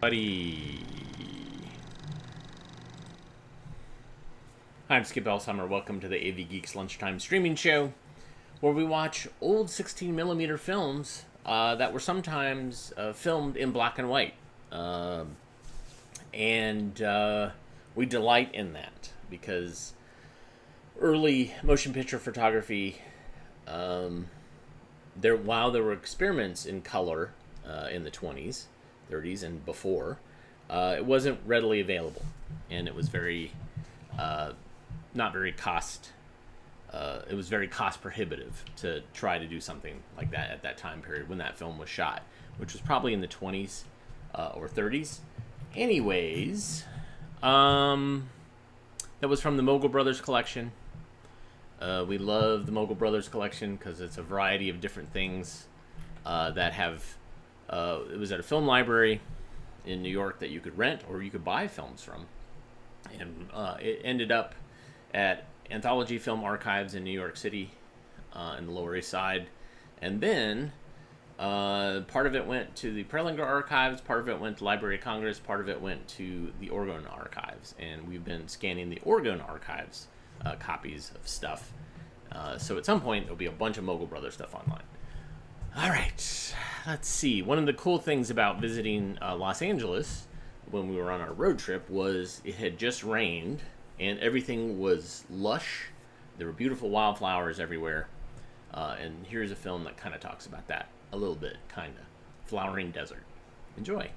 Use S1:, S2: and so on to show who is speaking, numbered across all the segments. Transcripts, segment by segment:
S1: Buddy. Hi, I'm Skip Elshammer. Welcome to the AV Geeks Lunchtime streaming show, where we watch old 16mm films that were sometimes filmed in black and white. And we delight in that because early motion picture photography, while there were experiments in color in the 20s, 30s, and before, it wasn't readily available, and it was very not very cost. It was very cost prohibitive to try to do something like that at that time period when that film was shot, which was probably in the 20s or 30s. Anyways, that was from the Mogul Brothers collection. We love the Mogul Brothers collection because it's a variety of different things that have. It was at a film library in New York that you could rent or you could buy films from, and it ended up at Anthology Film Archives in New York City, in the Lower East Side, and then part of it went to the Prelinger Archives, part of it went to Library of Congress, part of it went to the Oregon Archives, and we've been scanning the Oregon Archives copies of stuff. So at some point there'll be a bunch of Mogul Brothers stuff online. All right, let's see. One of the cool things about visiting Los Angeles when we were on our road trip was it had just rained and everything was lush. There were beautiful wildflowers everywhere. And here's a film that kind of talks about that a little bit, kind of. Flowering Desert. Enjoy.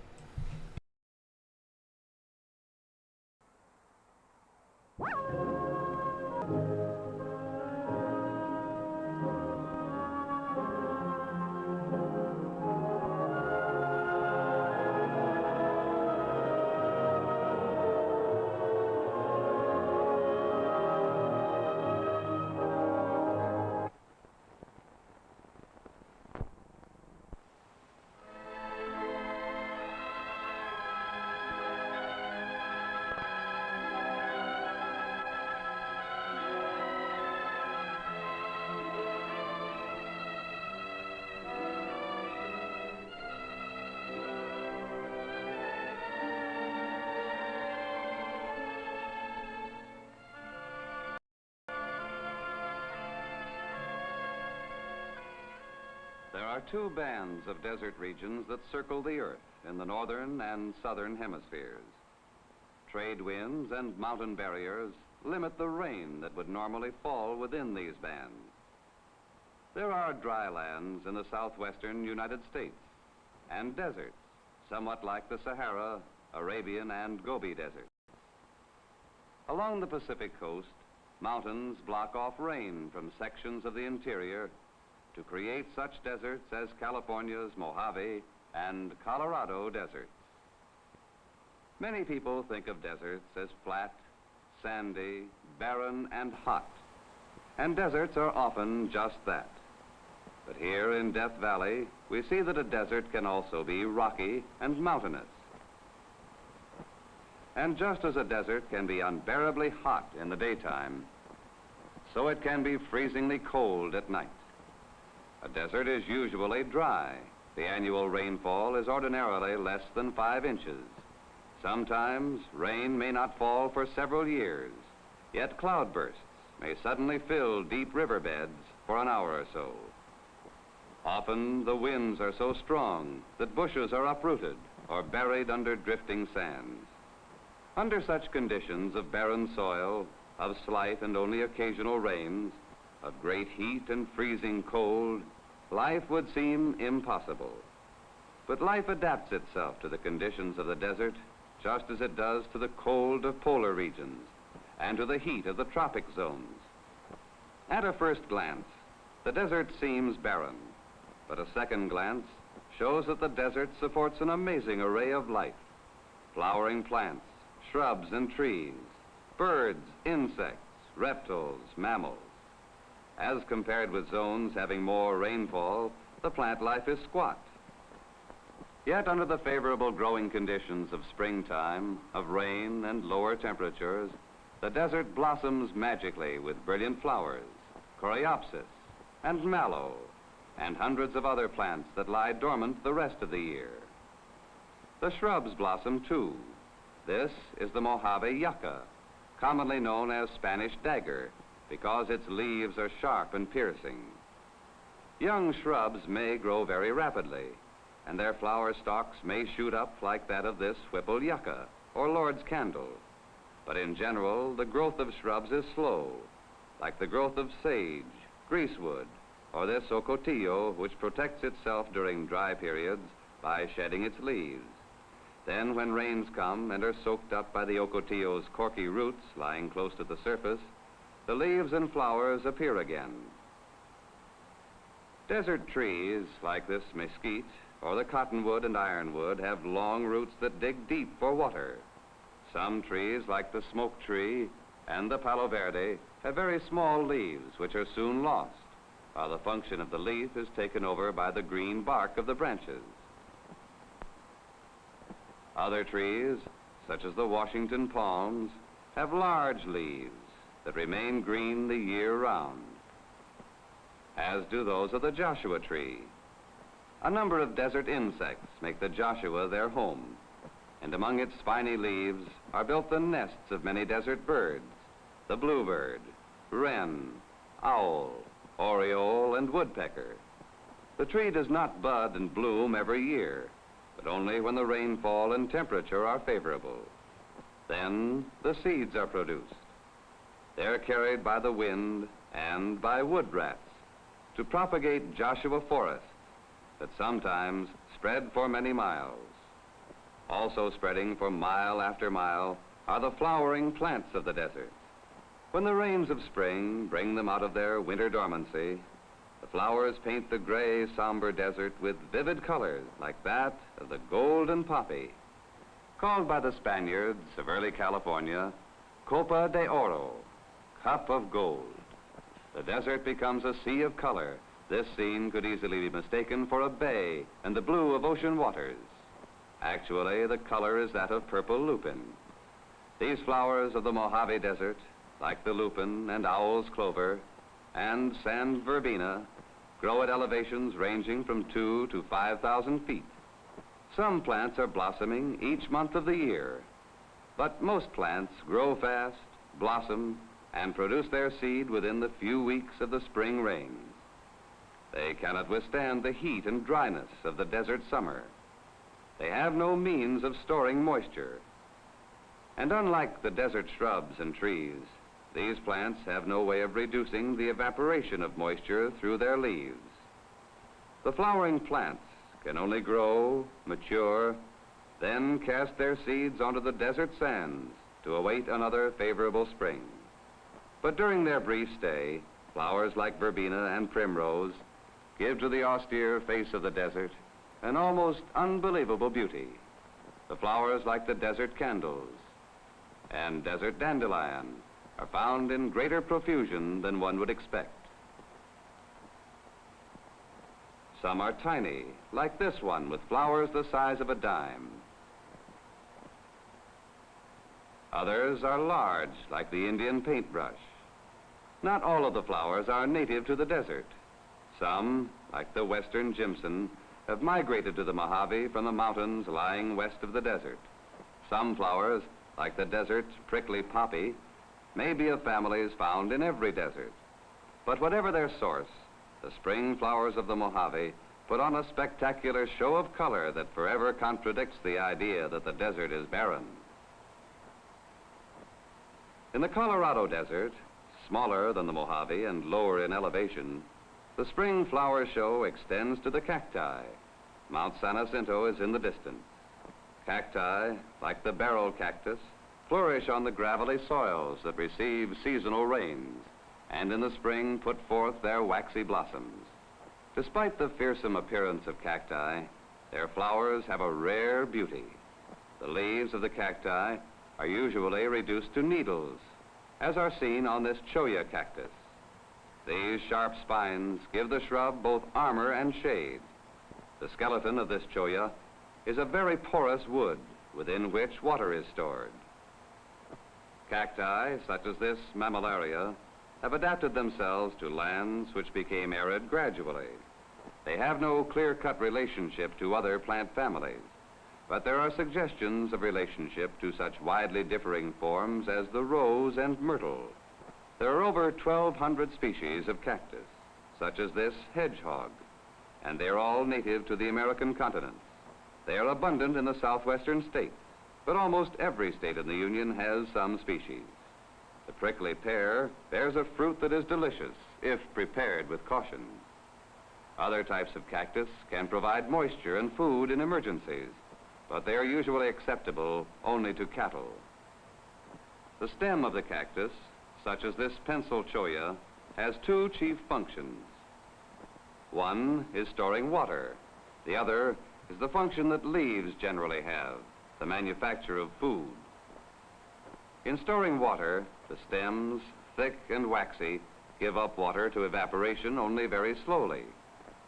S2: There are two bands of desert regions that circle the Earth in the northern and southern hemispheres. Trade winds and mountain barriers limit the rain that would normally fall within these bands. There are dry lands in the southwestern United States and deserts, somewhat like the Sahara, Arabian, and Gobi deserts. Along the Pacific coast, mountains block off rain from sections of the interior to create such deserts as California's Mojave and Colorado deserts. Many people think of deserts as flat, sandy, barren, and hot. And deserts are often just that. But here in Death Valley, we see that a desert can also be rocky and mountainous. And just as a desert can be unbearably hot in the daytime, so it can be freezingly cold at night. A desert is usually dry. The annual rainfall is ordinarily less than 5 inches. Sometimes rain may not fall for several years, yet cloudbursts may suddenly fill deep riverbeds for an hour or so. Often the winds are so strong that bushes are uprooted or buried under drifting sands. Under such conditions of barren soil, of slight and only occasional rains, of great heat and freezing cold, life would seem impossible. But life adapts itself to the conditions of the desert just as it does to the cold of polar regions and to the heat of the tropic zones. At a first glance, the desert seems barren, but a second glance shows that the desert supports an amazing array of life: flowering plants, shrubs and trees, birds, insects, reptiles, mammals. As compared with zones having more rainfall, the plant life is squat. Yet under the favorable growing conditions of springtime, of rain and lower temperatures, the desert blossoms magically with brilliant flowers, coreopsis and mallow, and hundreds of other plants that lie dormant the rest of the year. The shrubs blossom too. This is the Mojave yucca, commonly known as Spanish dagger, because its leaves are sharp and piercing. Young shrubs may grow very rapidly, and their flower stalks may shoot up like that of this whipple yucca, or Lord's candle. But in general, the growth of shrubs is slow, like the growth of sage, greasewood, or this ocotillo, which protects itself during dry periods by shedding its leaves. Then, when rains come and are soaked up by the ocotillo's corky roots lying close to the surface, the leaves and flowers appear again. Desert trees, like this mesquite, or the cottonwood and ironwood, have long roots that dig deep for water. Some trees, like the smoke tree and the palo verde, have very small leaves which are soon lost, while the function of the leaf is taken over by the green bark of the branches. Other trees, such as the Washington palms, have large leaves that remain green the year round, as do those of the Joshua tree. A number of desert insects make the Joshua their home, and among its spiny leaves are built the nests of many desert birds, the bluebird, wren, owl, oriole, and woodpecker. The tree does not bud and bloom every year, but only when the rainfall and temperature are favorable. Then the seeds are produced. They're carried by the wind and by wood rats to propagate Joshua forests that sometimes spread for many miles. Also spreading for mile after mile are the flowering plants of the desert. When the rains of spring bring them out of their winter dormancy, the flowers paint the gray, somber desert with vivid colors like that of the golden poppy, called by the Spaniards of early California, Copa de Oro, cup of gold. The desert becomes a sea of color. This scene could easily be mistaken for a bay and the blue of ocean waters. Actually, the color is that of purple lupin. These flowers of the Mojave Desert, like the lupin and owl's clover and sand verbena, grow at elevations ranging from 2,000 to 5,000 feet. Some plants are blossoming each month of the year, but most plants grow fast, blossom, and produce their seed within the few weeks of the spring rains. They cannot withstand the heat and dryness of the desert summer. They have no means of storing moisture. And unlike the desert shrubs and trees, these plants have no way of reducing the evaporation of moisture through their leaves. The flowering plants can only grow, mature, then cast their seeds onto the desert sands to await another favorable spring. But during their brief stay, flowers like verbena and primrose give to the austere face of the desert an almost unbelievable beauty. The flowers like the desert candles and desert dandelion are found in greater profusion than one would expect. Some are tiny, like this one with flowers the size of a dime. Others are large, like the Indian paintbrush. Not all of the flowers are native to the desert. Some, like the western jimson, have migrated to the Mojave from the mountains lying west of the desert. Some flowers, like the desert prickly poppy, may be of families found in every desert. But whatever their source, the spring flowers of the Mojave put on a spectacular show of color that forever contradicts the idea that the desert is barren. In the Colorado Desert, smaller than the Mojave and lower in elevation, the spring flower show extends to the cacti. Mount San Jacinto is in the distance. Cacti, like the barrel cactus, flourish on the gravelly soils that receive seasonal rains, and in the spring put forth their waxy blossoms. Despite the fearsome appearance of cacti, their flowers have a rare beauty. The leaves of the cacti are usually reduced to needles, as are seen on this cholla cactus. These sharp spines give the shrub both armor and shade. The skeleton of this cholla is a very porous wood within which water is stored. Cacti, such as this mammillaria, have adapted themselves to lands which became arid gradually. They have no clear-cut relationship to other plant families, But there are suggestions of relationship to such widely differing forms as the rose and myrtle. There are over 1,200 species of cactus, such as this hedgehog, and they are all native to the American continent. They are abundant in the southwestern states, but almost every state in the Union has some species. The prickly pear bears a fruit that is delicious if prepared with caution. Other types of cactus can provide moisture and food in emergencies, but they are usually acceptable only to cattle. The stem of the cactus, such as this pencil cholla, has two chief functions. One is storing water. The other is the function that leaves generally have, the manufacture of food. In storing water, the stems, thick and waxy, give up water to evaporation only very slowly.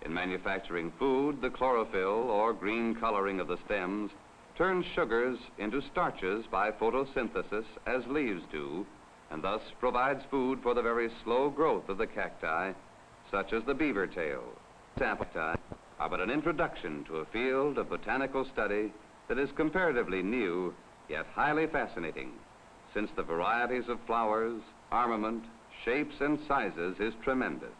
S2: In manufacturing food, the chlorophyll or green coloring of the stems turns sugars into starches by photosynthesis as leaves do, and thus provides food for the very slow growth of the cacti, such as the beaver tail. Cacti are but an introduction to a field of botanical study that is comparatively new, yet highly fascinating, since the varieties of flowers, armament, shapes, and sizes is tremendous.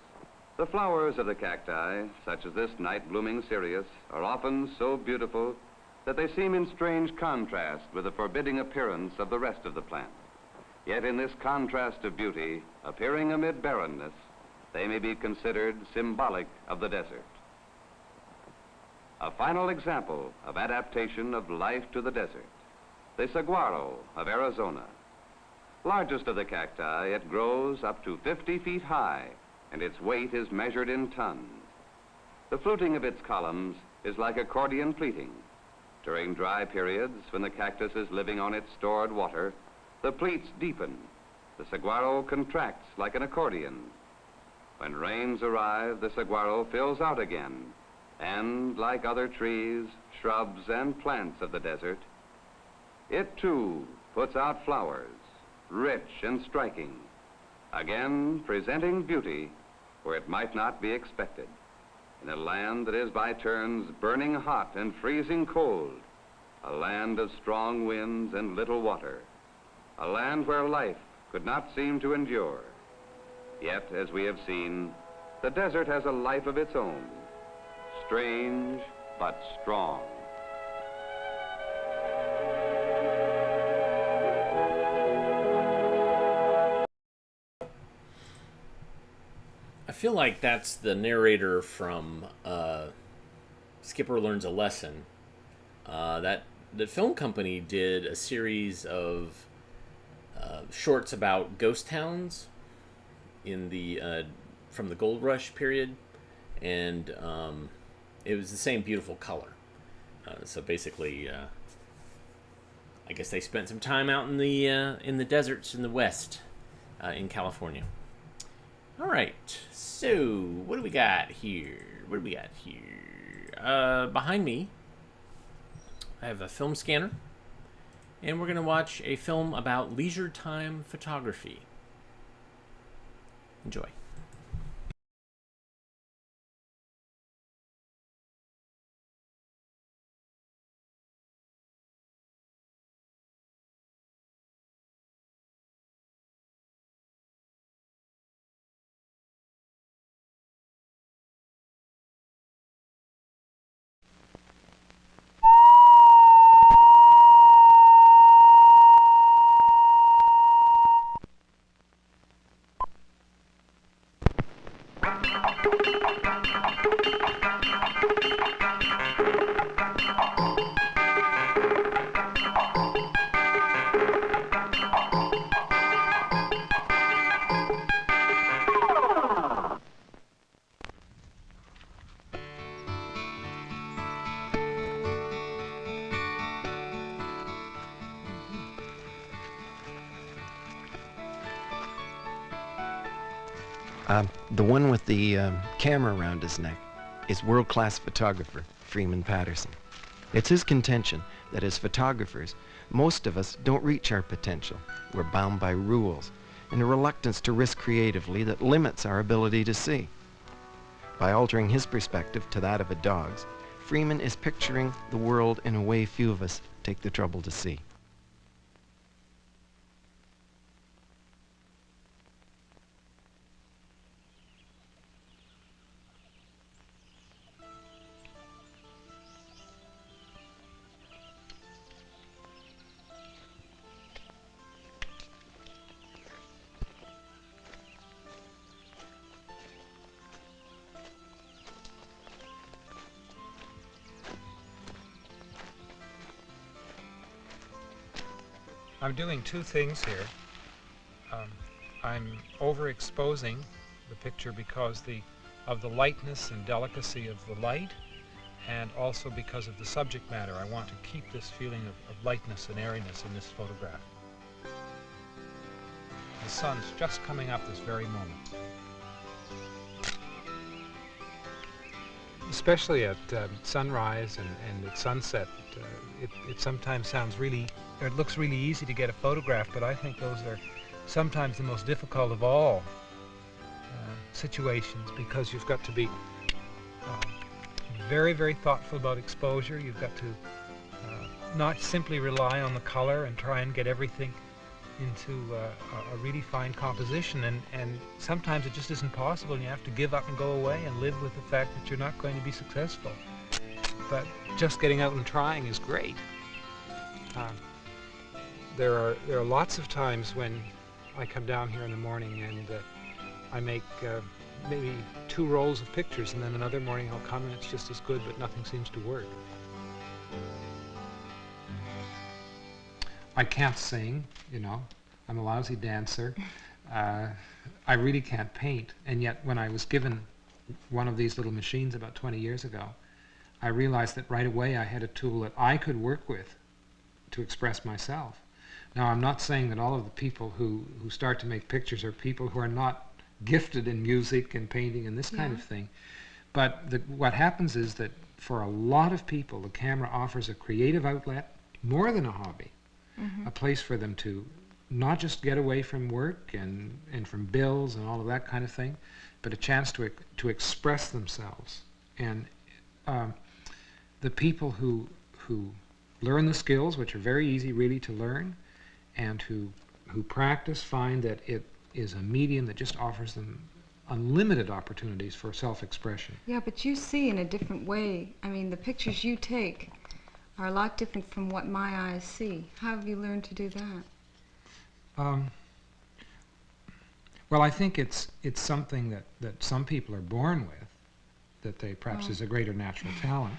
S2: The flowers of the cacti, such as this night-blooming cereus, are often so beautiful that they seem in strange contrast with the forbidding appearance of the rest of the plant. Yet in this contrast of beauty, appearing amid barrenness, they may be considered symbolic of the desert. A final example of adaptation of life to the desert, the saguaro of Arizona. Largest of the cacti, it grows up to 50 feet high, and its weight is measured in tons. The fluting of its columns is like accordion pleating. During dry periods, when the cactus is living on its stored water, the pleats deepen. The saguaro contracts like an accordion. When rains arrive, the saguaro fills out again, and like other trees, shrubs, and plants of the desert, it too puts out flowers, rich and striking, again presenting beauty where it might not be expected, in a land that is by turns burning hot and freezing cold, a land of strong winds and little water, a land where life could not seem to endure. Yet, as we have seen, the desert has a life of its own, strange but strong.
S1: I feel like that's the narrator from Skipper Learns a Lesson. That the film company did a series of shorts about ghost towns in the from the Gold Rush period, and it was the same beautiful color. So basically, I guess they spent some time out in the deserts in the West, in California. All right, so what do we got here? Behind me, I have a film scanner, and we're going to watch a film about leisure time photography. Enjoy.
S3: The one with the camera around his neck is world-class photographer Freeman Patterson. It's his contention that as photographers, most of us don't reach our potential. We're bound by rules and a reluctance to risk creatively that limits our ability to see. By altering his perspective to that of a dog's, Freeman is picturing the world in a way few of us take the trouble to see.
S4: I'm doing two things here. I'm overexposing the picture because of the lightness and delicacy of the light, and also because of the subject matter. I want to keep this feeling of lightness and airiness in this photograph. The sun's just coming up this very moment. Especially at sunrise and at sunset, it sometimes sounds really, or it looks really easy to get a photograph, but I think those are sometimes the most difficult of all situations, because you've got to be very, very thoughtful about exposure. You've got to not simply rely on the color and try and get everything into a really fine composition, and sometimes it just isn't possible, and you have to give up and go away and live with the fact that you're not going to be successful. But just getting out and trying is great. There are lots of times when I come down here in the morning and I make maybe 2 rolls of pictures, and then another morning I'll come and it's just as good, but nothing seems to work. I can't sing, you know. I'm a lousy dancer. I really can't paint, and yet when I was given one of these little machines about 20 years ago, I realized that right away I had a tool that I could work with to express myself. Now, I'm not saying that all of the people who start to make pictures are people who are not gifted in music and painting and this kind of thing, but what happens is that for a lot of people, the camera offers a creative outlet more than a hobby. A place for them to not just get away from work and from bills and all of that kind of thing, but a chance to express themselves. And the people who learn the skills, which are very easy really to learn, and who practice, find that it is a medium that just offers them unlimited opportunities for self-expression.
S5: Yeah, but you see in a different way. I mean, the pictures you take are a lot different from what my eyes see. How have you learned to do that?
S4: Well, I think it's something that some people are born with, that they perhaps is a greater natural talent,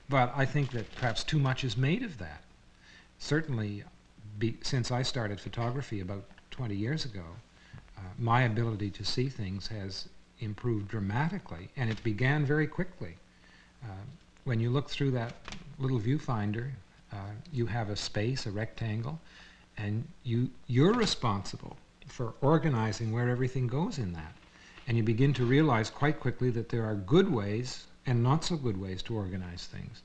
S4: but I think that perhaps too much is made of that. Certainly, since I started photography about 20 years ago, my ability to see things has improved dramatically, and it began very quickly. When you look through that little viewfinder, you have a space, a rectangle, and you're responsible for organizing where everything goes in that. And you begin to realize quite quickly that there are good ways and not so good ways to organize things.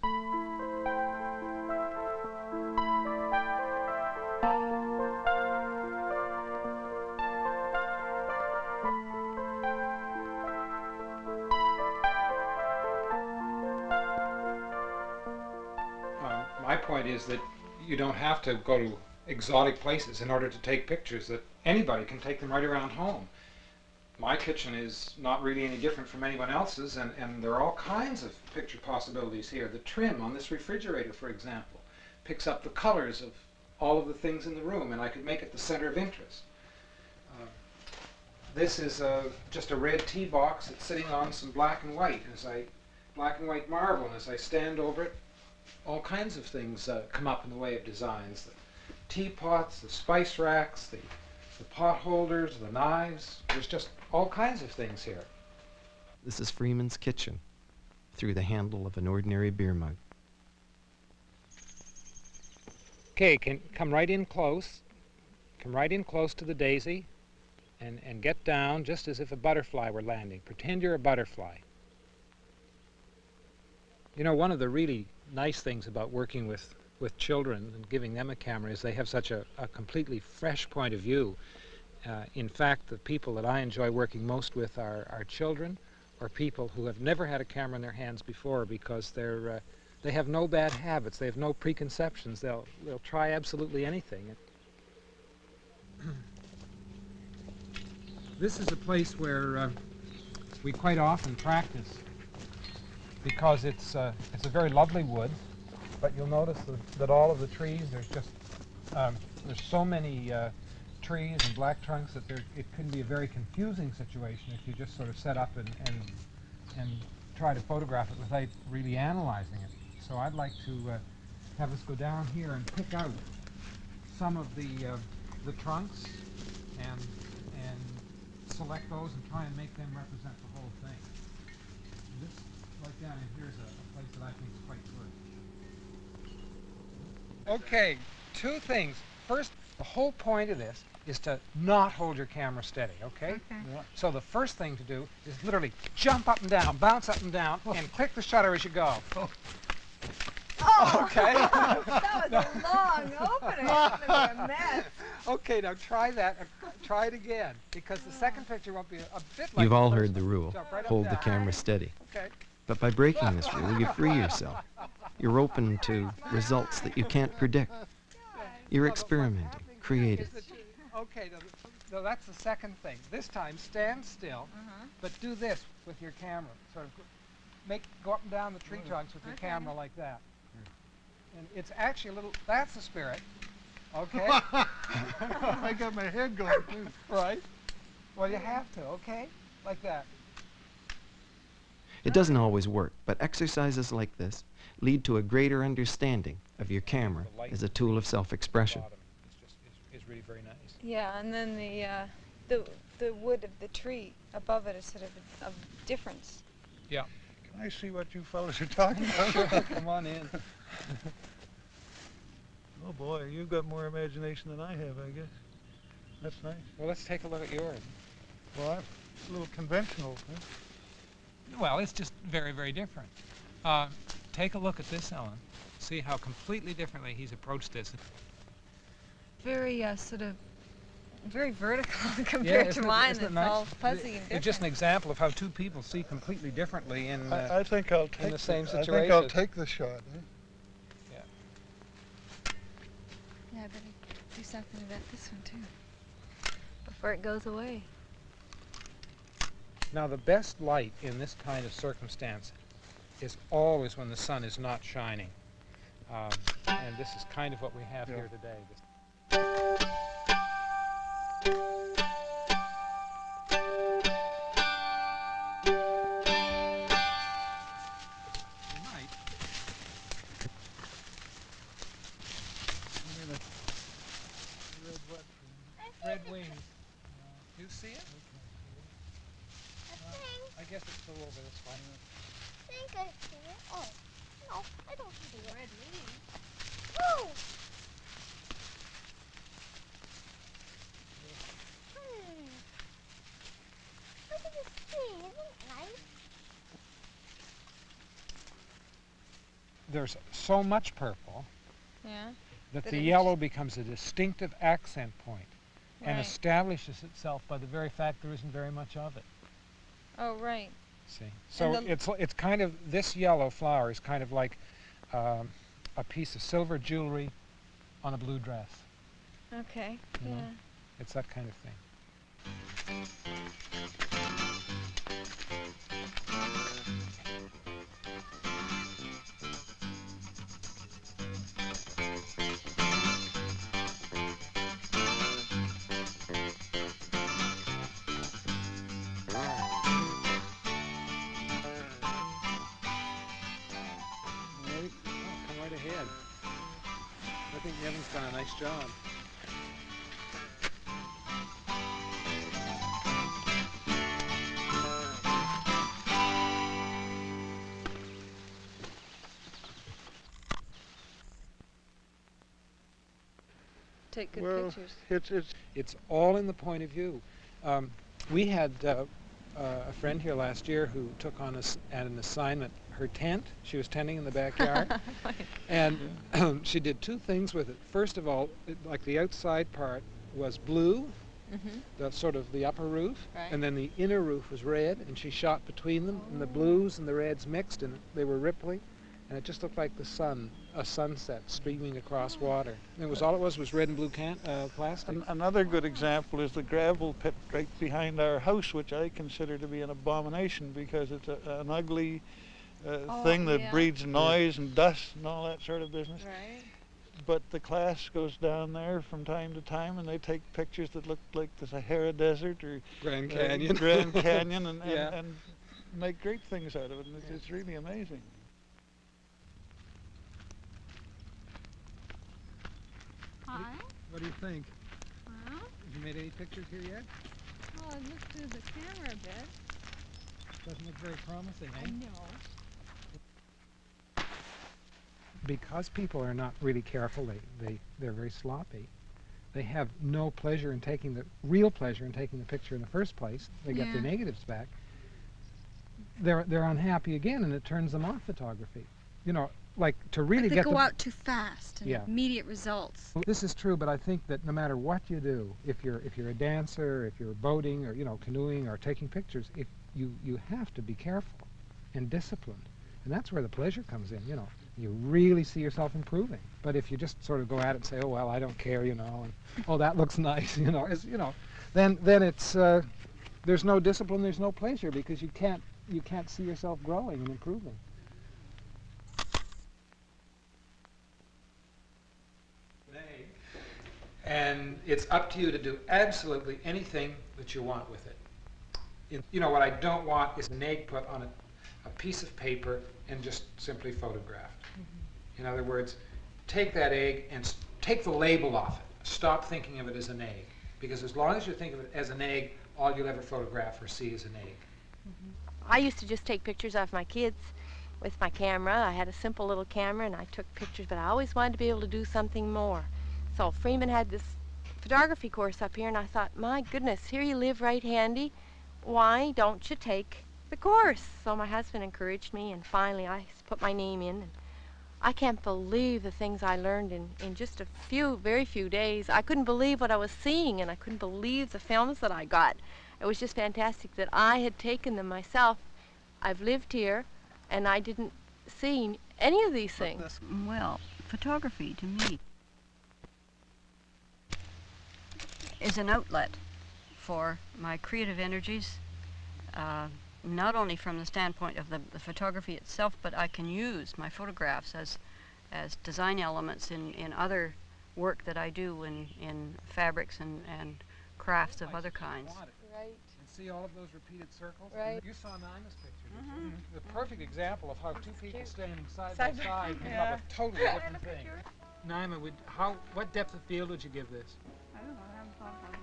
S4: My point is that you don't have to go to exotic places in order to take pictures, that anybody can take them right around home. My kitchen is not really any different from anyone else's, and there are all kinds of picture possibilities here. The trim on this refrigerator, for example, picks up the colors of all of the things in the room, and I could make it the center of interest. This is just a red tea box that's sitting on some black and white marble, and as I stand over it, all kinds of things come up in the way of designs. The teapots, the spice racks, the pot holders, the knives. There's just all kinds of things here.
S3: This is Freeman's kitchen, through the handle of an ordinary beer mug.
S4: Okay, come right in close. Come right in close to the daisy and get down just as if a butterfly were landing. Pretend you're a butterfly. You know, one of the really nice things about working with children and giving them a camera is they have such a completely fresh point of view. In fact, the people that I enjoy working most with are children or people who have never had a camera in their hands before, because they have no bad habits, they have no preconceptions. They'll try absolutely anything. This is a place where we quite often practice, because it's a very lovely wood, but you'll notice that all of the trees, there's so many trees and black trunks that it can be a very confusing situation if you just sort of set up and try to photograph it without really analyzing it. So I'd like to have us go down here and pick out some of the trunks and select those and try and make them represent the whole thing. And this, right down in here, is a place that I think is quite good. Okay, two things. First, the whole point of this is to not hold your camera steady, okay?
S5: Yeah.
S4: So the first thing to do is literally jump up and down, bounce up and down, and click the shutter as you go.
S5: Oh!
S4: Okay.
S5: That was a long opening. It's going to be a mess.
S4: Okay, now try that. Try it again, because the second picture won't be a bit like
S3: You've
S4: the
S3: all
S4: first
S3: heard the
S4: one.
S3: rule.
S4: Jump right up
S3: Hold
S4: and
S3: the
S4: down.
S3: camera steady.
S4: Okay.
S3: But by breaking this rule, you free yourself. You're open to results that you can't predict. You're experimenting, creative.
S4: Okay, now that's the second thing. This time, stand still, but do this with your camera. Sort of go up and down the tree trunks with your camera like that. And it's actually a little, that's the spirit. Okay?
S6: I got my head going too.
S4: Right? Well, you have to, okay? Like that.
S3: It doesn't always work, but exercises like this lead to a greater understanding of your camera as a tool of self-expression.
S4: Is really very nice.
S5: Yeah, and then the wood of the tree above it is sort of a difference.
S4: Yeah.
S6: Can I see what you fellas are talking about?
S4: Come on in.
S6: Oh boy, you've got more imagination than I have, I guess. That's nice.
S4: Well, let's take a look at yours.
S6: Well, it's a little conventional. Huh?
S4: Well, it's just very, very different. Take a look at this, Ellen. See how completely differently he's approached this.
S5: Very sort of, very vertical compared to mine.
S4: Isn't it
S5: It's
S4: nice?
S5: all fuzzy and different.
S4: It's just an example of how two people see completely differently in
S6: I think I'll take
S4: the same
S6: I think
S4: situation.
S6: I'll take the shot. Huh?
S5: Yeah, I better do something about this one too, before it goes away.
S4: Now, the best light in this kind of circumstance is always when the sun is not shining. And this is kind of what we have here today. Red wings. You see it? I guess it's still over this way.
S7: I think I see it. Oh, no, I don't see the red leaves. Oh! Look at this tree, isn't it nice?
S4: There's so much purple
S5: Yeah.
S4: that
S5: That
S4: the
S5: it
S4: yellow becomes a distinctive accent point and
S5: Right.
S4: establishes itself by the very fact there isn't very much of it.
S5: Oh, right.
S4: See, so
S5: And
S4: it's kind of, this yellow flower is kind of like a piece of silver jewelry on a blue dress.
S5: Okay.
S4: You know?
S5: Yeah.
S4: It's that kind of thing. Come right ahead. I think Evan's done a nice job.
S5: Take good
S6: Well,
S5: pictures.
S4: It's all in the point of view. We had a friend here last year who took on an assignment, her tent. She was tenting in the backyard. And she did two things with it. First of all, like the outside part was blue the sort of the upper roof,
S8: Right.
S4: and then the inner roof was red, and she shot between them, and the blues and the reds mixed, and they were rippling, and it just looked like the sun, a sunset streaming across water. And it was all it was red and blue plastic.
S6: Another good example is the gravel pit right behind our house, which I consider to be an abomination because it's an ugly thing that breeds noise and dust and all that sort of business.
S8: Right.
S6: But the class goes down there from time to time and they take pictures that look like the Sahara Desert or
S4: Grand Canyon.
S6: Grand Canyon and
S4: Yeah.
S6: make great things out of it. And it's really amazing.
S8: Hi.
S4: What do you think?
S8: Well,
S4: Have you made any pictures here yet?
S8: I looked through the camera a bit.
S4: Doesn't look very promising,
S8: I know.
S4: Because people are not really careful, they're very sloppy. They have no pleasure in taking the real pleasure in taking the picture in the first place. They get their negatives back. They're unhappy again, and it turns them off photography. You know, like to really
S5: They
S4: get
S5: go out too fast and
S4: Yeah.
S5: immediate results.
S4: This is true, but I think that no matter what you do, if you're a dancer, if you're boating or canoeing or taking pictures, if you have to be careful and disciplined, and that's where the pleasure comes in. You really see yourself improving. But if you just sort of go at it and say, oh well, I don't care, and oh that looks nice, then it's there's no discipline, there's no pleasure because you can't see yourself growing and improving. And it's up to you to do absolutely anything that you want with it. What I don't want is an egg put on a piece of paper and just simply photographed. In other words, take that egg and take the label off it. Stop thinking of it as an egg. Because as long as you think of it as an egg, all you'll ever photograph or see is an egg.
S9: I used to just take pictures of my kids with my camera. I had a simple little camera and I took pictures, but I always wanted to be able to do something more. So Freeman had this photography course up here and I thought, my goodness, here you live right handy. Why don't you take the course? So my husband encouraged me and finally I put my name in. And I can't believe the things I learned in just a very few days. I couldn't believe what I was seeing and I couldn't believe the films that I got. It was just fantastic that I had taken them myself. I've lived here and I didn't see any of these things.
S10: Well, photography to me is an outlet for my creative energies, not only from the standpoint of the photography itself, but I can use my photographs as design elements in other work that I do in fabrics and crafts of other kinds.
S9: Right.
S4: And see all of those repeated circles?
S9: Right.
S4: You saw Naima's picture, didn't you? The perfect example of how two people standing side
S9: Side
S4: by
S9: by-
S4: side come up with totally different things. Naima, what depth of field would you give this?
S8: I don't know. I haven't thought about it.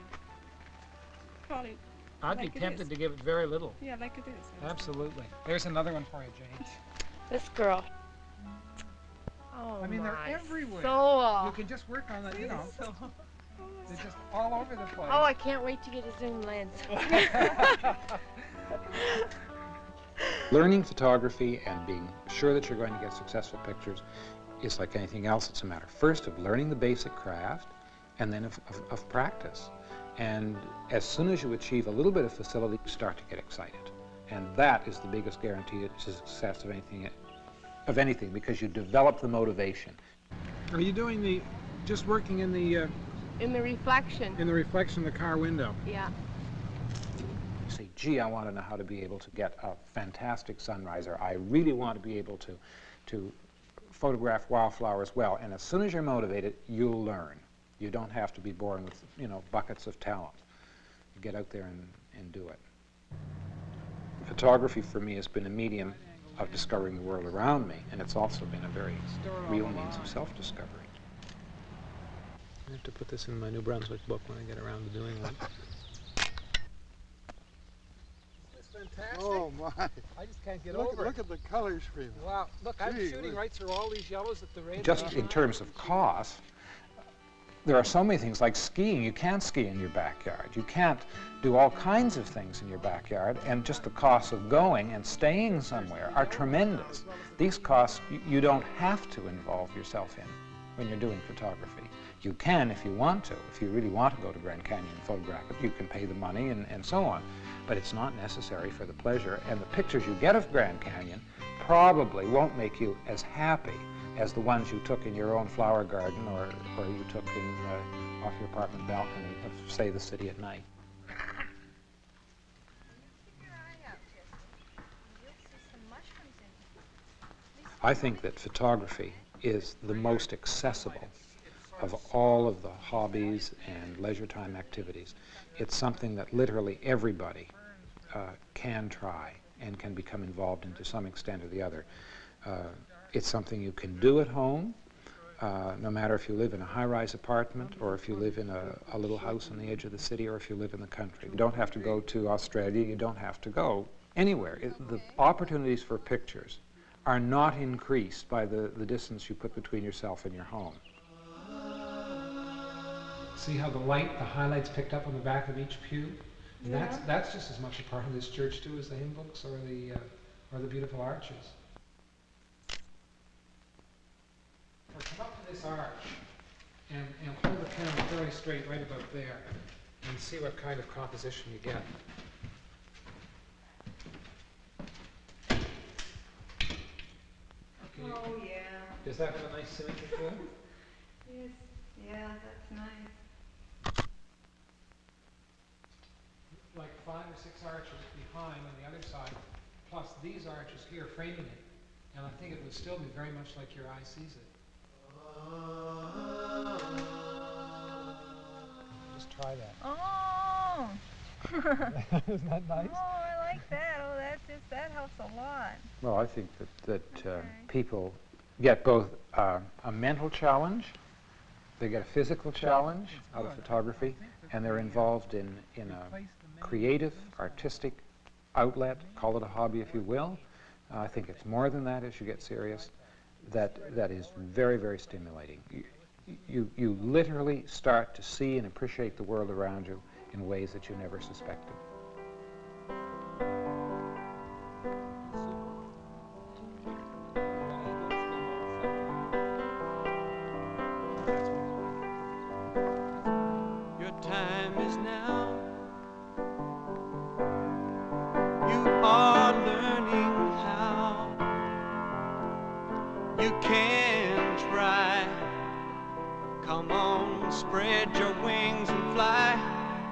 S8: Probably.
S4: I'd
S8: Like
S4: be
S8: it
S4: tempted
S8: is.
S4: to give it very little.
S8: Yeah, like it is.
S4: Absolutely. There's another one for you, Jane.
S9: This girl. Oh
S4: I mean, they're
S9: my
S4: everywhere.
S9: soul.
S4: You can just work on that, They're just all over the place.
S9: Oh, I can't wait to get a zoom lens.
S11: Learning photography and being sure that you're going to get successful pictures is like anything else. It's a matter first of learning the basic craft and then of practice. And as soon as you achieve a little bit of facility, you start to get excited. And that is the biggest guarantee to success of anything because you develop the motivation.
S4: Are you doing just working in the
S9: reflection.
S4: in the reflection of the car window?
S9: Yeah.
S11: You say, gee, I want to know how to be able to get a fantastic sunrise, or I really want to be able to photograph wildflowers well. And as soon as you're motivated, you'll learn. You don't have to be born with, buckets of talent. You get out there and do it. Photography for me has been a medium of discovering the world around me, and it's also been a very real means of self-discovery.
S4: I have to put this in my New Brunswick book when I get around to doing one. It's fantastic.
S6: Oh my!
S4: I just can't get over it.
S6: Look at the colors, Freeman.
S4: Wow, look, I'm
S6: Gee,
S4: shooting
S6: look.
S4: right through all these yellows at the radar.
S11: Just in terms of cost, there are so many things like skiing. You can't ski in your backyard. You can't do all kinds of things in your backyard, and just the costs of going and staying somewhere are tremendous. These costs you don't have to involve yourself in when you're doing photography. You can if you want to. If you really want to go to Grand Canyon and photograph it, you can pay the money and so on. But it's not necessary for the pleasure, and the pictures you get of Grand Canyon probably won't make you as happy as the ones you took in your own flower garden or you took off your apartment balcony of, say, the city at night. I think that photography is the most accessible of all of the hobbies and leisure time activities. It's something that literally everybody can try and can become involved in to some extent or the other. It's something you can do at home, no matter if you live in a high-rise apartment or if you live in a little house on the edge of the city or if you live in the country. You don't have to go to Australia, you don't have to go anywhere. The opportunities for pictures are not increased by the distance you put between yourself and your home.
S4: See how the highlights picked up on the back of each pew? And that's just as much a part of this church too as the hymn books or the beautiful arches. Now come up to this arch and hold the camera very straight right about there and see what kind of composition you get. Okay.
S5: Oh yeah.
S4: Does that have a nice symmetry to it?
S5: Yes. Yeah, that's nice.
S4: Like 5 or 6 arches behind on the other side, plus these arches here framing it. And I think it would still be very much like your eye sees it. Just try that.
S8: Oh!
S4: Isn't that nice?
S8: Oh, I like that. Oh, that helps a lot.
S11: Well, I think that people get both a mental challenge, they get a physical challenge out of photography, and they're involved in a creative, artistic outlet, call it a hobby if you will. I think it's more than that as you get serious. That is very, very stimulating. You literally start to see and appreciate the world around you in ways that you never suspected.
S12: Your time is now. You are learning how. You can try. Come on, spread your wings and fly.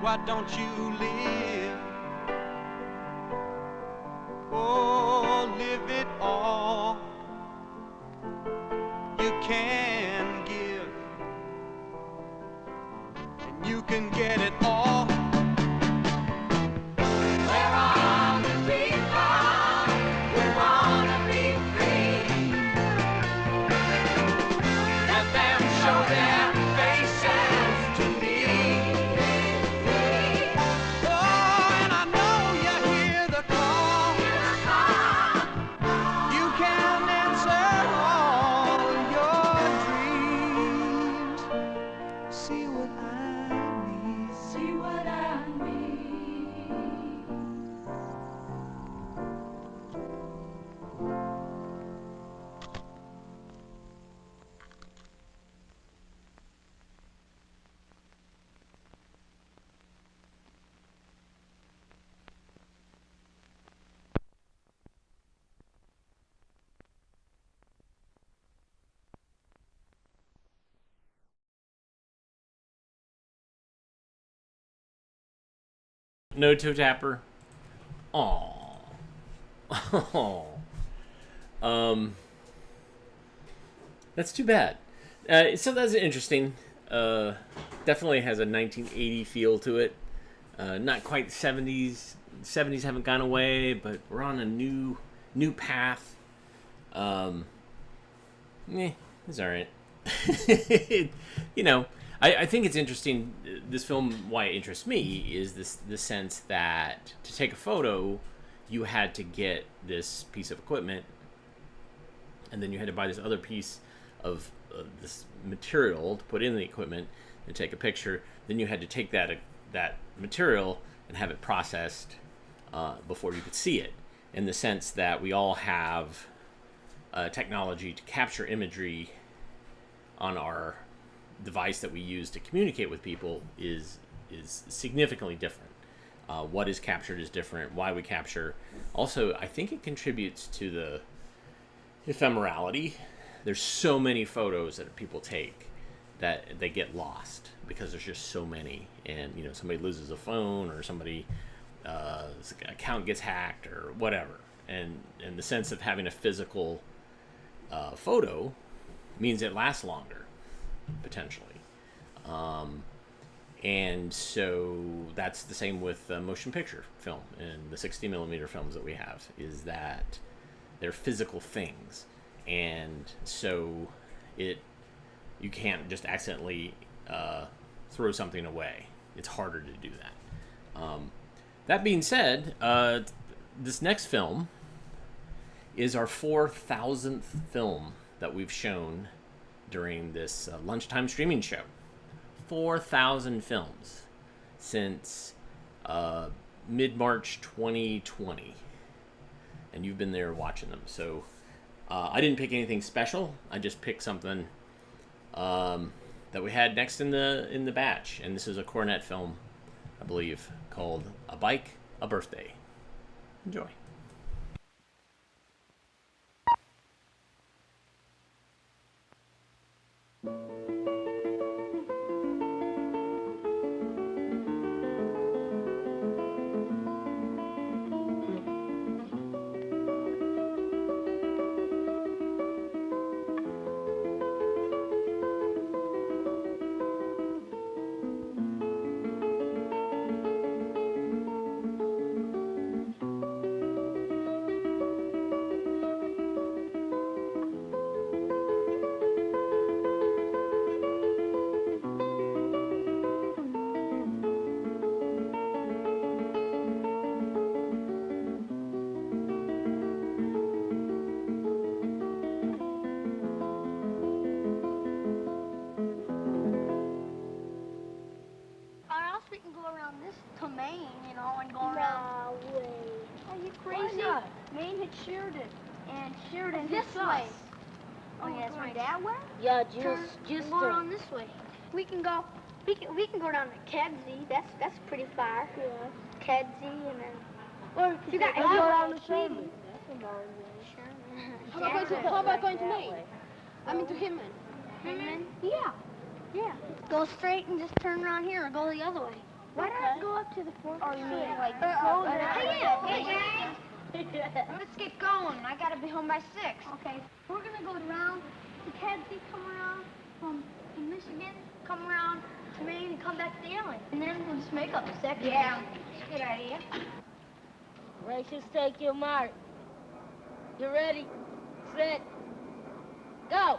S12: Why don't you live? Oh, live it all. You can give, and you can get it all. We're on the people, we wanna be free. Let them show their faces to me. Oh, and I know you hear the call. You can answer all your dreams. See what I mean. See what I mean.
S1: No toe tapper. Aww. That's too bad. So that's interesting. Definitely has a 1980 feel to it. Not quite 70s. 70s haven't gone away, but we're on a new path. It's all right. You know, I think it's interesting. This film, why it interests me, is the sense that to take a photo, you had to get this piece of equipment, and then you had to buy this other piece of this material to put in the equipment and take a picture. Then you had to take that material and have it processed before you could see it. In the sense that we all have technology to capture imagery on our device that we use to communicate with people is significantly different. What is captured is different. Why we capture. Also, I think it contributes to the ephemerality. There's so many photos that people take that they get lost because there's just so many. And, you know, somebody loses a phone or somebody account gets hacked or whatever. And the sense of having a physical photo means it lasts longer, potentially. And so that's the same with motion picture film and the 60 millimeter films that we have, is that they're physical things. And so you can't just accidentally throw something away. It's harder to do that. That being said, this next film is our 4,000th film that we've shown during this lunchtime streaming show. 4,000 films since mid-March 2020. And you've been there watching them. So I didn't pick anything special. I just picked something that we had next in the batch. And this is a Cornet film, I believe, called A Bike, A Birthday. Enjoy.
S7: Just going on this way. We can go down to Kedzie. That's pretty far. Yeah. Kedzie and then. Or you got to go down to Sherman. How about going to Maine? I mean to Hinman. Hinman? Yeah. Yeah. Go straight and just turn around here or go the other way. Why not go up to the fork? Or you mean like go there? Let's get going. I gotta be home by 6. Okay. We're gonna go around to Kedzie, come around from Michigan, come around to Maine, and come back to the island. And then we'll just make up a second. Yeah. That's a good idea.
S13: Racers, take your mark. You ready? Set. Go!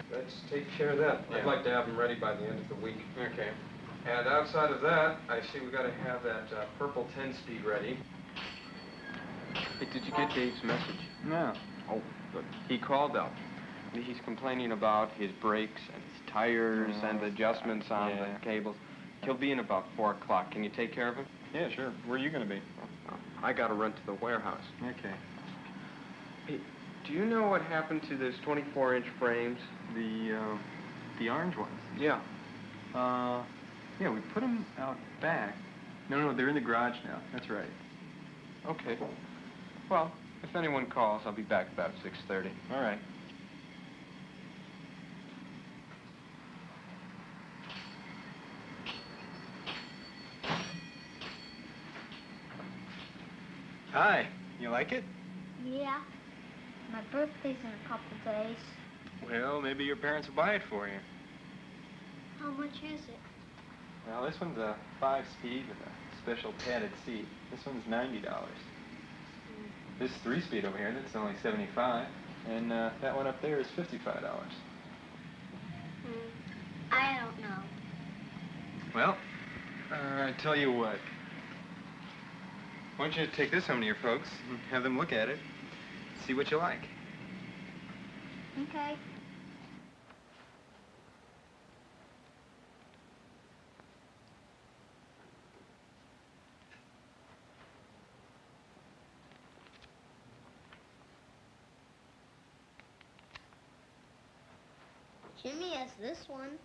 S14: Let's take care of that.
S15: Yeah.
S14: I'd like to have them ready by the end of the week.
S15: Okay.
S14: And outside of that, I see we got to have that purple 10-speed ready.
S15: Hey, did you get Dave's message?
S14: No.
S15: Oh, good. He called up. He's complaining about his brakes and his tires and adjustments on the cables. He'll be in about 4 o'clock. Can you take care of him?
S14: Yeah, sure. Where are you going to be?
S15: I got to run to the warehouse.
S14: Okay.
S15: Hey, Do you know what happened to those 24-inch frames?
S16: The orange ones?
S15: Yeah.
S16: Yeah, we put them out back. No, they're in the garage now. That's right.
S15: Okay. Well, if anyone calls, I'll be back about 6:30.
S16: All right. Hi. You like it?
S7: Yeah. My birthday's in a couple days.
S16: Well, maybe your parents will buy it for you.
S7: How much is it?
S16: Well, this one's a 5-speed with a special padded seat. This one's $90. This 3-speed over here, that's only $75. And that one up there is $55.
S7: I don't know.
S16: Well, I tell you what. Why don't you take this home to your folks and have them look at it, see what you like.
S7: Okay. Jimmy has this one.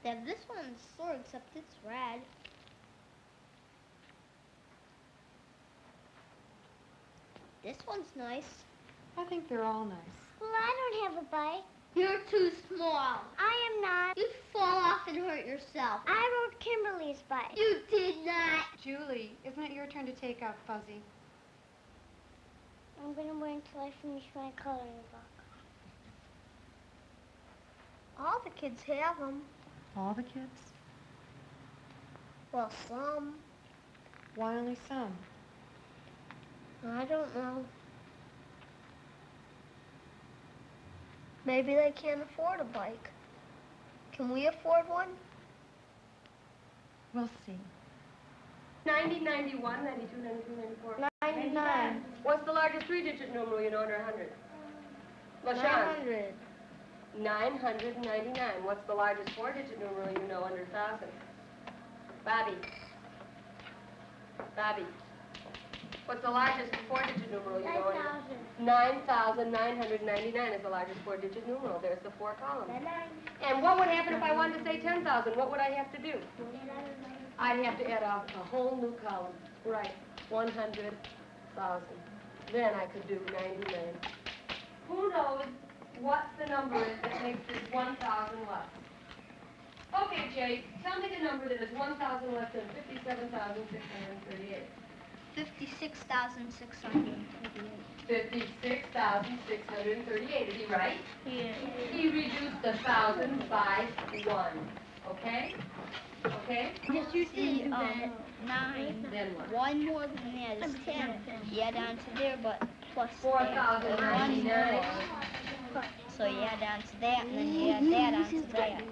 S7: They have this one in the store, except it's red. This one's nice.
S5: I think they're all nice.
S7: Well, I don't have a bike. You're too small. I am not. You'd fall off and hurt yourself. I rode Kimberly's bike. You did not.
S5: Julie, isn't it your turn to take out Fuzzy?
S7: I'm gonna wait until I finish my coloring book. All the kids have them.
S5: All the kids?
S7: Well, some.
S5: Why only some?
S7: I don't know. Maybe they can't afford a bike. Can we afford one?
S5: We'll see.
S17: 90, 91, 92, 93, 94.
S7: 99.
S17: What's the largest three-digit numeral you know under 100? LaShawn.
S7: 900.
S17: 999. What's the largest four-digit numeral you know under 1,000? Bobby. Bobby. What's the largest four-digit numeral you know under 9,999 is the largest four-digit numeral. There's the 4 columns. And what would happen if I wanted to say 10,000? What would I have to do? I'd have to add a whole new column. Right. 100,000. Then I could do 99. Who knows what the number is that makes this 1,000 less? Okay, Jay, tell me the number that is 1,000 less than 57,638.
S7: 56,638.
S17: 56,638. Is he right?
S7: Yeah.
S17: He reduced 1,000 by 1. Okay? Okay?
S7: Yes, you did. 9.
S17: Then what?
S7: 1 more than that is 10. You add on to there, but plus
S17: 4,099.
S7: So you add on to that, and then you add that on to that.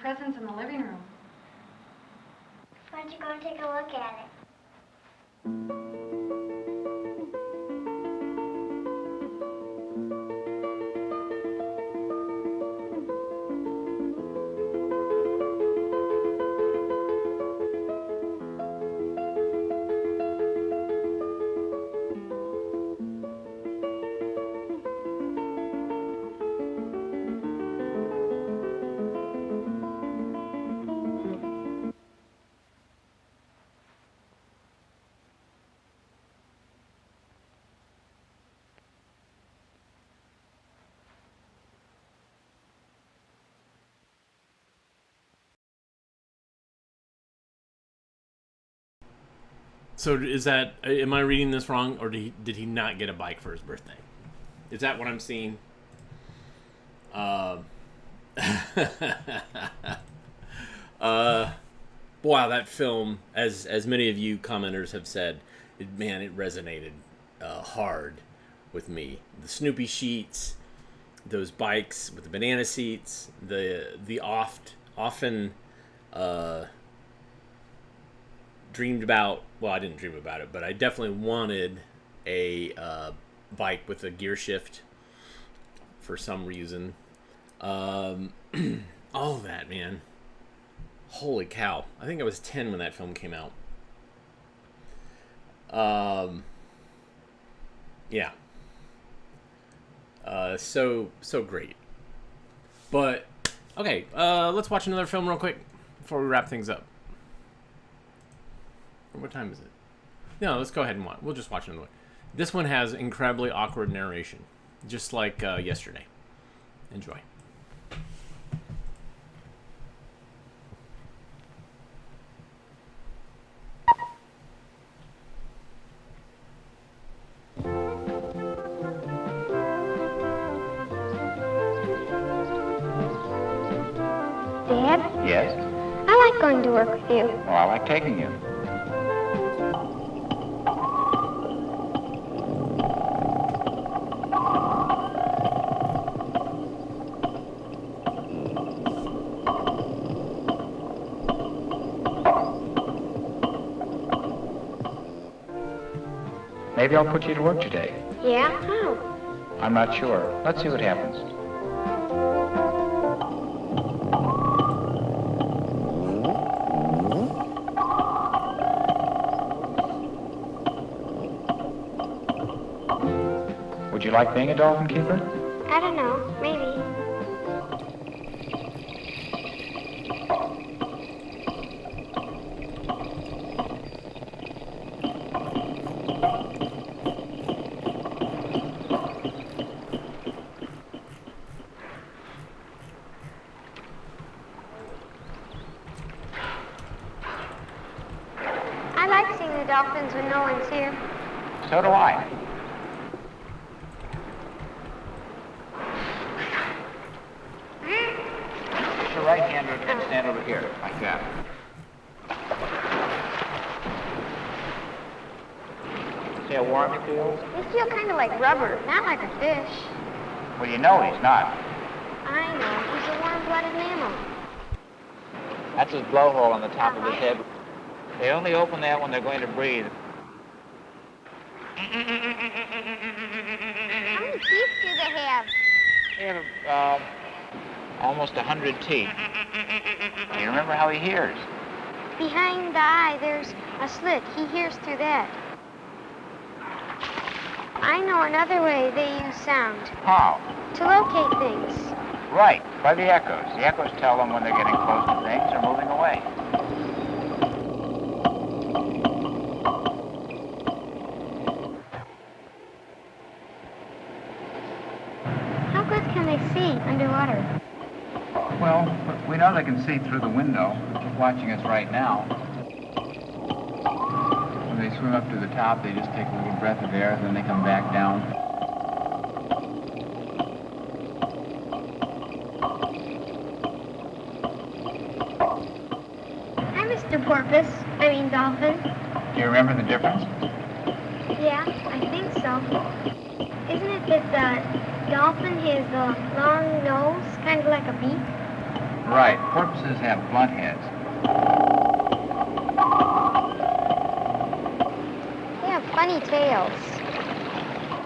S18: presents in the living room.
S7: Why don't you go take a look at it?
S1: So is that, am I reading this wrong, or did he not get a bike for his birthday? Is that what I'm seeing? Wow, that film, as many of you commenters have said, it resonated hard with me. The Snoopy sheets, those bikes with the banana seats, the often dreamed about. Well, I didn't dream about it, but I definitely wanted a bike with a gear shift for some reason. All of that, man. Holy cow. I think I was 10 when that film came out. Yeah. So great. But, okay, let's watch another film real quick before we wrap things up. What time is it? No, let's go ahead and watch. We'll just watch another one. This one has incredibly awkward narration, just like yesterday. Enjoy.
S7: Dad?
S2: Yes?
S7: I like going to work with you.
S2: Well, I like taking you. Maybe I'll put you to work today.
S7: Yeah? How?
S2: I'm not sure. Let's see what happens. Would you like being a dolphin keeper?
S7: I don't know. Maybe. I like seeing the dolphins when no one's here.
S2: So do I. Put your right hand and stand over here, like that. See how warm it feels?
S7: They feel kind of like rubber, not like a fish.
S2: Well, you know he's not.
S7: I know. He's a warm-blooded mammal.
S2: That's his blowhole on the top of his head. They only open that when they're going to breathe.
S7: How many teeth do they have?
S2: They have almost 100 teeth. Do you remember how he hears?
S7: Behind the eye, there's a slit. He hears through that. I know another way they use sound.
S2: How?
S7: To locate things.
S2: Right, by the echoes. The echoes tell them when they're getting close to things or moving away.
S7: How good can they see underwater?
S2: Well, we know they can see through the window, watching us right now. When they swim up to the top, they just take a little breath of air, then they come back down.
S7: Hi, Mr. Porpoise. I mean dolphin.
S2: Do you remember the difference?
S7: Yeah, I think so. Isn't it that the dolphin has a long nose, kind of like a beak?
S18: Right. Porpoises have blunt heads.
S7: They have funny tails.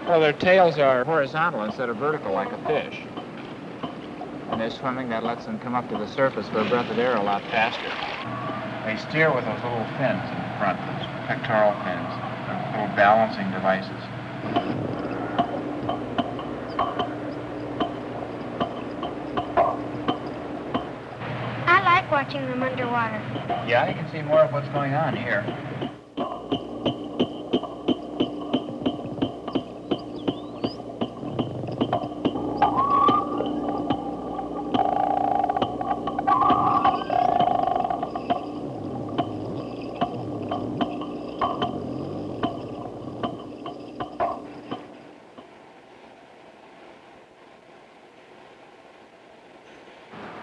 S18: Well, their tails are horizontal instead of vertical like a fish. When they're swimming, that lets them come up to the surface for a breath of air a lot faster. They steer with those little fins in front, those pectoral fins, little balancing devices.
S7: I like watching them underwater.
S18: Yeah, you can see more of what's going on here.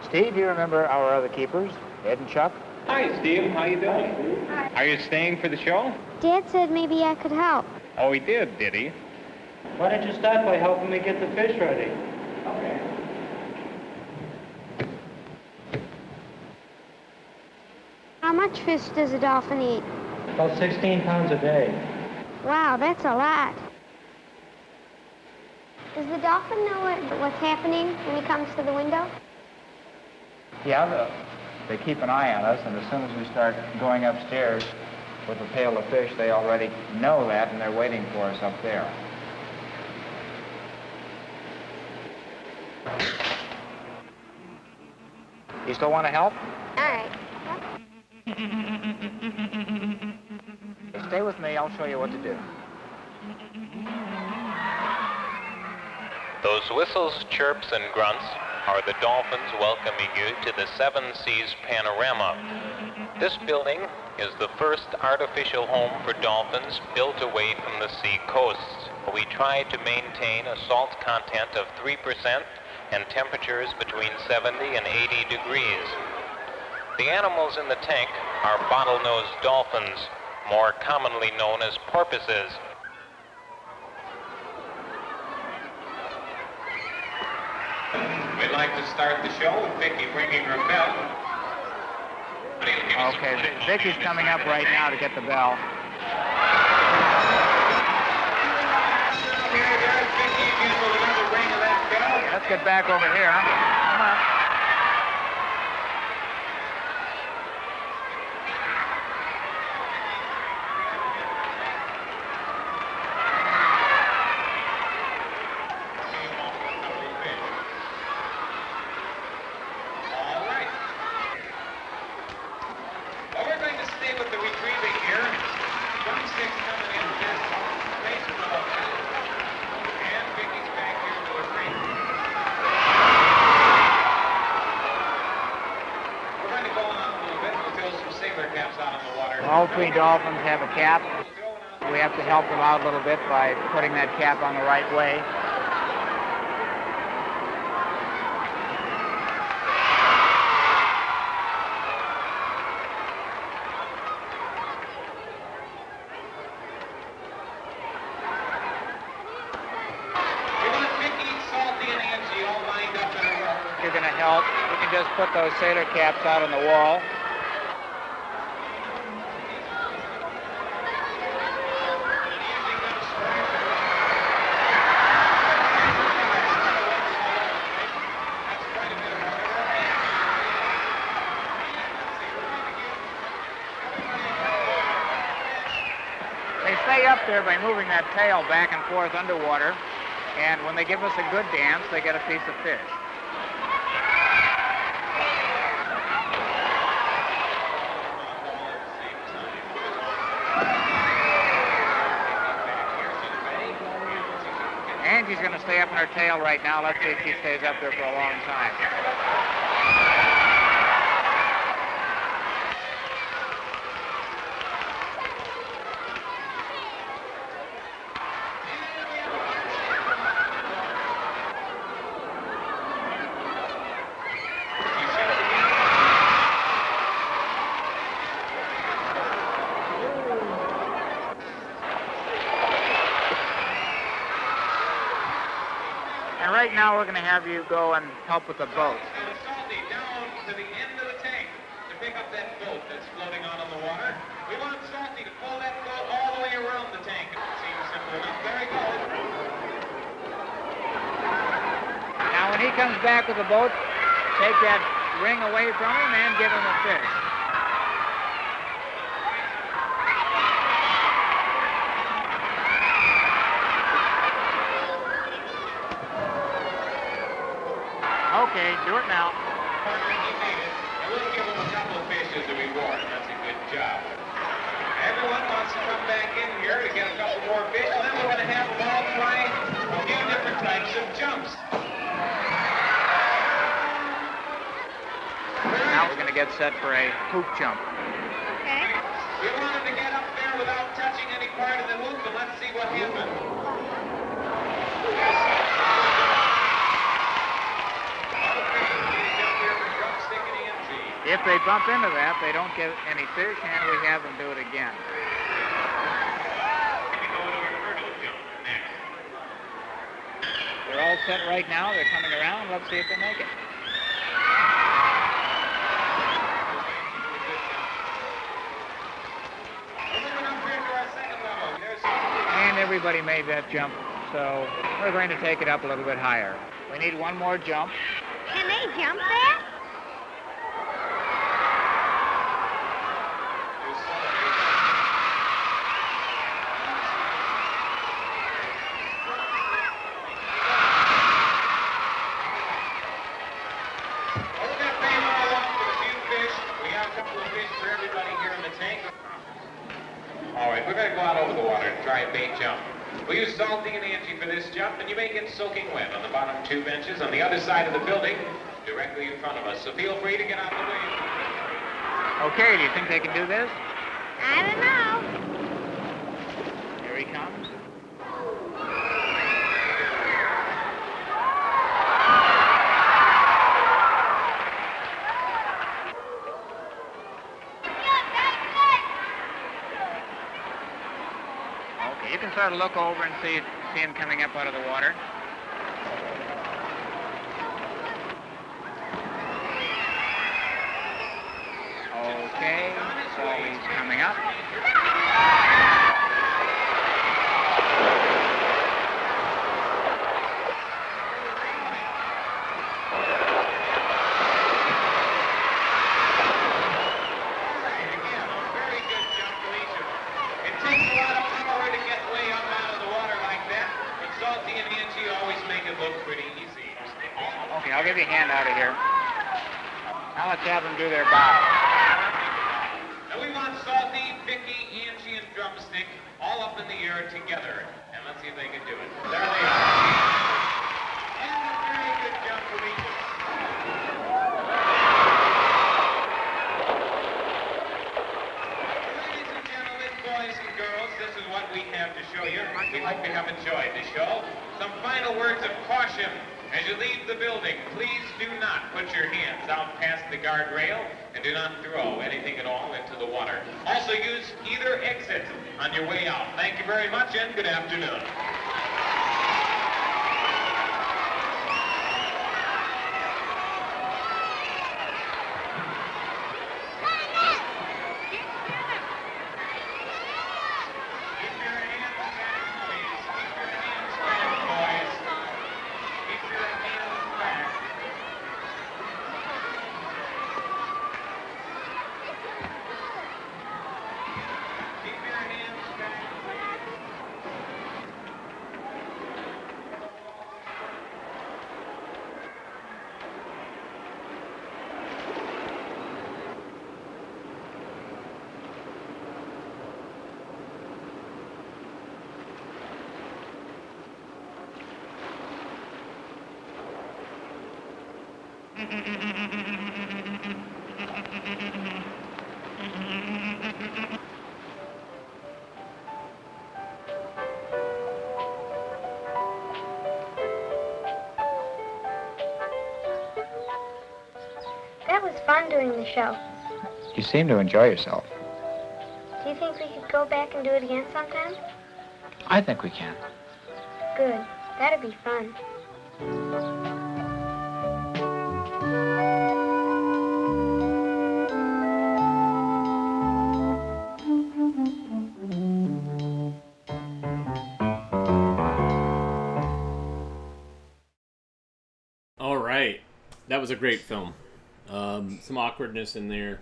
S18: Steve, you remember our other keepers, Ed and Chuck?
S19: Hi, Steve. How you doing?
S7: Hi.
S19: Are you staying for the show?
S7: Dad said maybe I could help.
S19: Oh, he did he?
S20: Why don't you start by helping me get the fish ready?
S19: Okay.
S7: How much fish does a dolphin eat?
S20: About 16 pounds a day.
S7: Wow, that's a lot. Does the dolphin know what's happening when he comes to the window?
S18: Yeah, they keep an eye on us, and as soon as we start going upstairs with a pail of fish, they already know that, and they're waiting for us up there. You still want to help?
S7: All right.
S18: Stay with me, I'll show you what to do.
S21: Those whistles, chirps, and grunts are the dolphins welcoming you to the Seven Seas Panorama. This building is the first artificial home for dolphins built away from the sea coasts. We try to maintain a salt content of 3% and temperatures between 70 and 80 degrees. The animals in the tank are bottlenose dolphins, more commonly known as porpoises.
S19: We'd like to start the show with Vicky bringing her bell.
S18: Okay, Vicky's coming up right now to get the bell.
S19: Okay, there's Vicky. You will remember ringing that bell.
S18: Okay, let's get back over here, huh? Come on. All three dolphins have a cap. We have to help them out a little bit by putting that cap on the right way. You're going to help. You can just put those sailor caps out on the wall. They stay up there by moving that tail back and forth underwater, and when they give us a good dance, they get a piece of fish. Angie's going to stay up in her tail right now. Let's see if she stays up there for a long time. right now we're going to have you go and help with the boat.
S19: Salty down to the end of the tank to pick up that boat that's floating out on the water. We want Salty to pull that boat all the way around the tank. Seems simple enough. Very good.
S18: Now when he comes back with the boat, take that ring away from him and give him a fish. Okay, do it now.
S19: He made it. And we'll give him a couple of fish as a reward. That's a good job. Everyone wants to come back in here to get a couple more fish, and then we're going to have them all try a few different types of jumps.
S18: Now we're going to get set for a hoop jump.
S19: Okay. We want him to get up there without touching any part of the hoop, and let's see what happens.
S18: If they bump into that, they don't get any fish, and we have them do it again. They're all set right now. They're coming around. Let's see if they make it. And everybody made that jump, so we're going to take it up a little bit higher. We need one more jump.
S7: Can they jump that?
S19: All right, we're going to go out over the water and try a bait jump. We use Salty and Angie for this jump, and you may get soaking wet on the bottom two benches on the other side of the building, directly in front of us. So feel free to get out of the way.
S18: Okay, do you think they can do this?
S7: I don't know.
S18: Here he comes. You can sort of look over and see him coming up out of the water. Okay, so he's coming up. Okay, I'll give you a hand out of here. Now let's have them do their bow.
S19: Now we want Salty, Vicky, Angie, and Drumstick all up in the air together. And let's see if they can do it. There they are. And a very good jump from each of them. Ladies and gentlemen, boys and girls, this is what we have to show you. We hope you have enjoyed the show. Some final words of caution. As you leave the building, please do not put your hands out past the guardrail and do not throw anything at all into the water. Also use either exit on your way out. Thank you very much and good afternoon.
S7: That was fun doing the show.
S18: You seem to enjoy yourself.
S7: Do you think we could go back and do it again sometime?
S18: I think we can.
S7: Good. That'd be fun.
S1: All right, that was a great film. Some awkwardness in there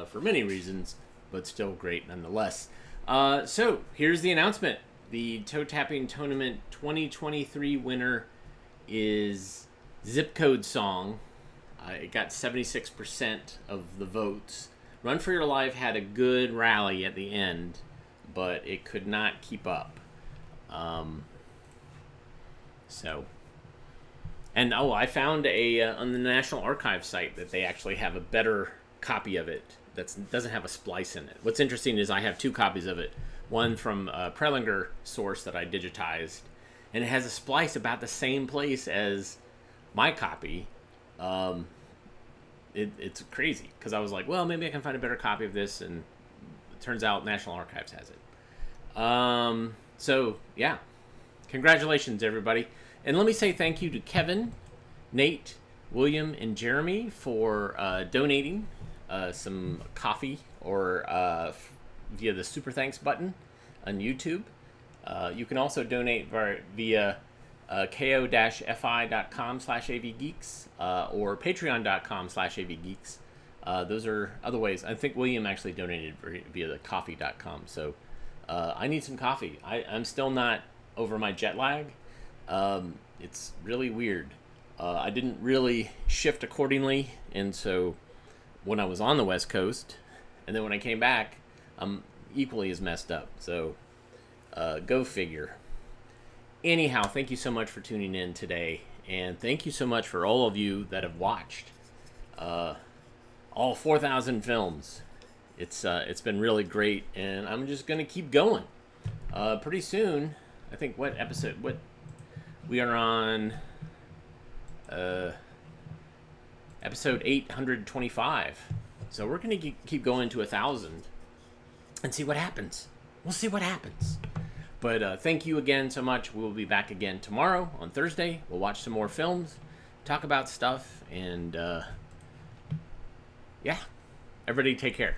S1: for many reasons, but still great nonetheless. So here's the announcement. The Toe Tapping Tournament 2023 winner is Zip Code Song. It got 76% of the votes. Run for Your Life had a good rally at the end, but it could not keep up. And I found on the National Archives site that they actually have a better copy of it that doesn't have a splice in it. What's interesting is I have two copies of it. One from a Prelinger source that I digitized, and it has a splice about the same place as my copy. It's crazy, because I was like, well, maybe I can find a better copy of this, and it turns out National Archives has it. So, yeah. Congratulations, everybody. And let me say thank you to Kevin, Nate, William, and Jeremy for donating some coffee or via the Super Thanks button on YouTube. You can also donate via ko-fi.com/avgeeks or patreon.com/avgeeks. Those are other ways. I think William actually donated via the coffee.com. So I need some coffee. I'm still not over my jet lag. It's really weird. I didn't really shift accordingly, and so when I was on the West Coast, and then when I came back, I'm equally as messed up. So go figure. Anyhow, thank you so much for tuning in today, and thank you so much for all of you that have watched all 4,000 films. It's been really great, and I'm just gonna keep going. Pretty soon, I think what we are on episode 825. So we're going to keep going to 1,000 and see what happens. We'll see what happens. But thank you again so much. We'll be back again tomorrow on Thursday. We'll watch some more films, talk about stuff, and yeah, everybody take care.